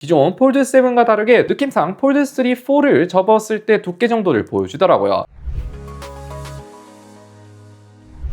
기존 폴드7과 다르게 느낌상 폴드3, 4를 접었을 때 두께 정도를 보여주더라고요.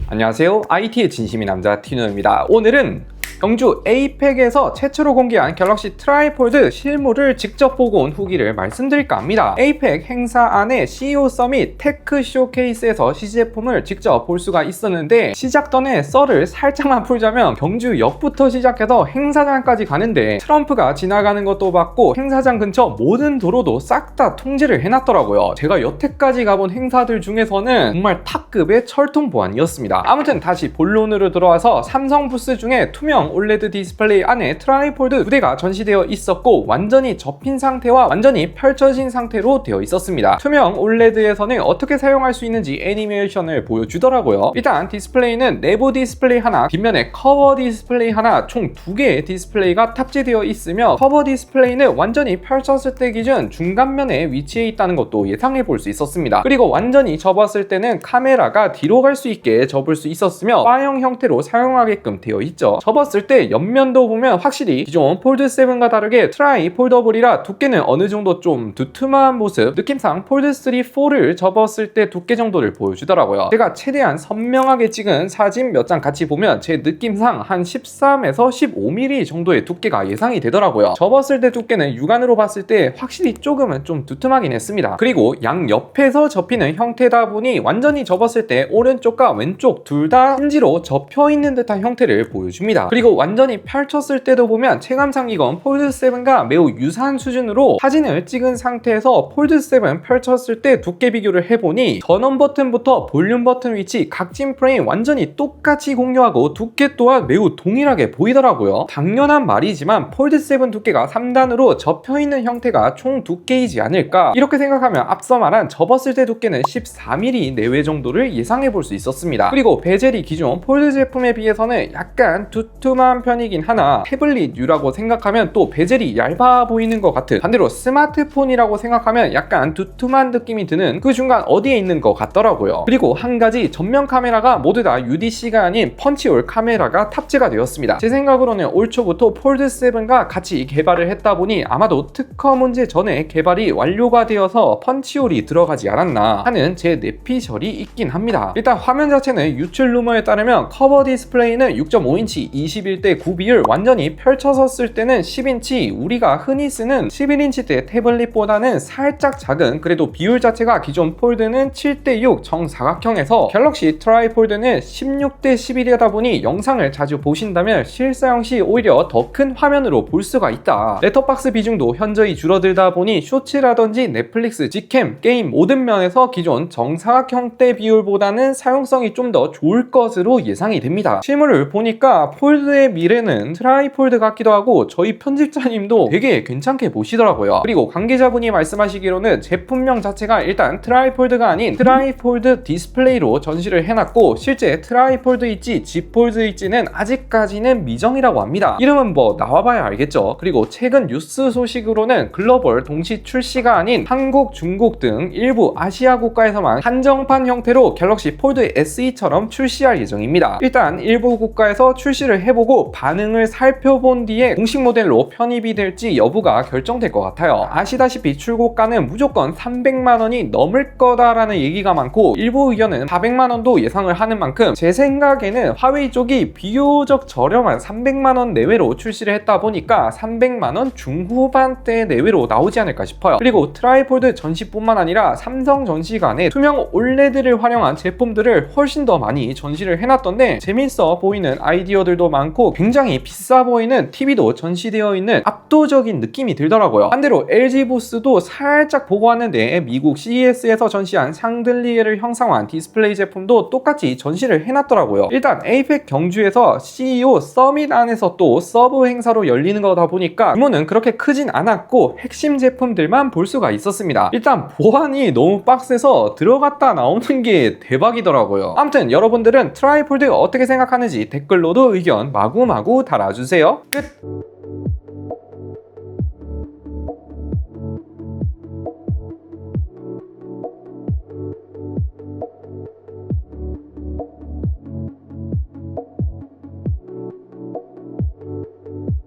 안녕하세요, IT의 진심인 남자 티노입니다. 오늘은 경주 에이펙에서 최초로 공개한 갤럭시 트라이폴드 실물을 직접 보고 온 후기를 말씀드릴까 합니다. 에이펙 행사 안에 CEO 서밋 테크 쇼케이스에서 시제품을 직접 볼 수가 있었는데, 시작 전에 썰을 살짝만 풀자면 경주역부터 시작해서 행사장까지 가는데 트럼프가 지나가는 것도 봤고 행사장 근처 모든 도로도 싹 다 통제를 해놨더라고요. 제가 여태까지 가본 행사들 중에서는 정말 탑급의 철통 보안이었습니다. 아무튼 다시 본론으로 들어와서 삼성 부스 중에 투명 올레드 디스플레이 안에 트라이폴드 2대가 전시되어 있었고, 완전히 접힌 상태와 완전히 펼쳐진 상태로 되어 있었습니다. 투명 올레드에서는 어떻게 사용할 수 있는지 애니메이션을 보여주더라고요. 일단 디스플레이는 내부 디스플레이 하나, 뒷면에 커버 디스플레이 하나, 총 2개의 디스플레이가 탑재되어 있으며, 커버 디스플레이는 완전히 펼쳤을 때 기준 중간면에 위치해 있다는 것도 예상해 볼 수 있었습니다. 그리고 완전히 접었을 때는 카메라가 뒤로 갈 수 있게 접을 수 있었으며 바형 형태로 사용하게끔 되어 있죠. 접었을 때 옆면도 보면 확실히 기존 폴드7과 다르게 트라이폴더블이라 두께는 어느 정도 좀 두툼한 모습, 느낌상 폴드3, 4를 접었을 때 두께 정도를 보여주더라고요. 제가 최대한 선명하게 찍은 사진 몇 장 같이 보면 제 느낌상 한 13에서 15mm 정도의 두께가 예상이 되더라고요. 접었을 때 두께는 육안으로 봤을 때 확실히 조금은 좀 두툼하긴 했습니다. 그리고 양옆에서 접히는 형태다 보니 완전히 접었을 때 오른쪽과 왼쪽 둘 다 힌지로 접혀 있는 듯한 형태를 보여줍니다. 그리고 완전히 펼쳤을 때도 보면 체감상 이건 폴드7과 매우 유사한 수준으로 사진을 찍은 상태에서 폴드7 펼쳤을 때 두께 비교를 해보니 전원 버튼부터 볼륨 버튼 위치, 각진 프레임 완전히 똑같이 공유하고 두께 또한 매우 동일하게 보이더라고요. 당연한 말이지만 폴드7 두께가 3단으로 접혀있는 형태가 총 두께이지 않을까, 이렇게 생각하면 앞서 말한 접었을 때 두께는 14mm 내외 정도를 예상해 볼 수 있었습니다. 그리고 베젤이 기존 폴드 제품에 비해서는 약간 두툼한 편이긴 하나 태블릿류라고 생각하면 또 베젤이 얇아 보이는 것 같은, 반대로 스마트폰이라고 생각하면 약간 두툼한 느낌이 드는 그 중간 어디에 있는 것 같더라고요. 그리고 한 가지, 전면 카메라가 모두 다 UDC가 아닌 펀치홀 카메라가 탑재가 되었습니다. 제 생각으로는 올 초부터 폴드7과 같이 개발을 했다 보니 아마도 특허 문제 전에 개발이 완료가 되어서 펀치홀이 들어가지 않았나 하는 제 내피셜이 있긴 합니다. 일단 화면 자체는 유출 루머에 따르면 커버 디스플레이는 6.5인치 21대 9 비율, 완전히 펼쳐서 쓸 때는 10인치, 우리가 흔히 쓰는 11인치대 태블릿보다는 살짝 작은, 그래도 비율 자체가 기존 폴드는 7대 6 정사각형에서 갤럭시 트라이폴드는 16대 11이다 보니 영상을 자주 보신다면 실사용 시 오히려 더 큰 화면으로 볼 수가 있다. 셋톱박스 비중도 현저히 줄어들다 보니 쇼츠라든지 넷플릭스, 직캠, 게임 모든 면에서 기존 정사각형대 비율보다는 사용성이 좀 더 좋을 것으로 예상이 됩니다. 실물을 보니까 폴드의 미래는 트라이폴드 같기도 하고 저희 편집자님도 되게 괜찮게 보시더라고요. 그리고 관계자분이 말씀하시기로는 제품명 자체가 일단 트라이폴드가 아닌 트라이폴드 디스플레이로 전시를 해놨고, 실제 트라이폴드 있지, G폴드 있지는 아직까지는 미정이라고 합니다. 이름은 뭐 나와봐야 알겠죠. 그리고 최근 뉴스 소식으로는 글로벌 동시 출시가 아닌 한국, 중국 등 일부 아시아 국가에서만 한정판 형태로 갤럭시 폴드 SE처럼 출시할 예정입니다. 일단 일부 국가에서 출시를 해보고 반응을 살펴본 뒤에 공식 모델로 편입이 될지 여부가 결정될 것 같아요. 아시다시피 출고가는 무조건 300만원이 넘을 거다라는 얘기가 많고, 일부 의견은 400만원도 예상을 하는 만큼 제 생각에는 화웨이 쪽이 비교적 저렴한 300만원 내외로 출시를 했다 보니까 300만원 중후반대 내외로 나오지 않을까 싶어요. 그리고 트라이폴드 전시뿐만 아니라 삼성 전시관에 투명 올레드를 활용한 제품들을 훨씬 더 많이 전시를 해놨던데, 재밌어 보이는 아이디어들도 많고 굉장히 비싸 보이는 TV도 전시되어 있는 압도적인 느낌이 들더라고요. 반대로 LG 부스도 살짝 보고 왔는데 미국 CES에서 전시한 샹들리에를 형상화한 디스플레이 제품도 똑같이 전시를 해놨더라고요. 일단 에이펙 경주에서 CEO 서밋 안에서 또 서브 행사로 열리는 거다 보니까 규모는 그렇게 크진 않았고 핵심 제품들만 볼 수가 있었습니다. 일단 보안이 너무 빡세서 들어갔다 나오는 게 대박이더라고요. 아무튼 여러분들은 트라이폴드 어떻게 생각하는지 댓글로도 의견 마구마구 달아주세요. 끝!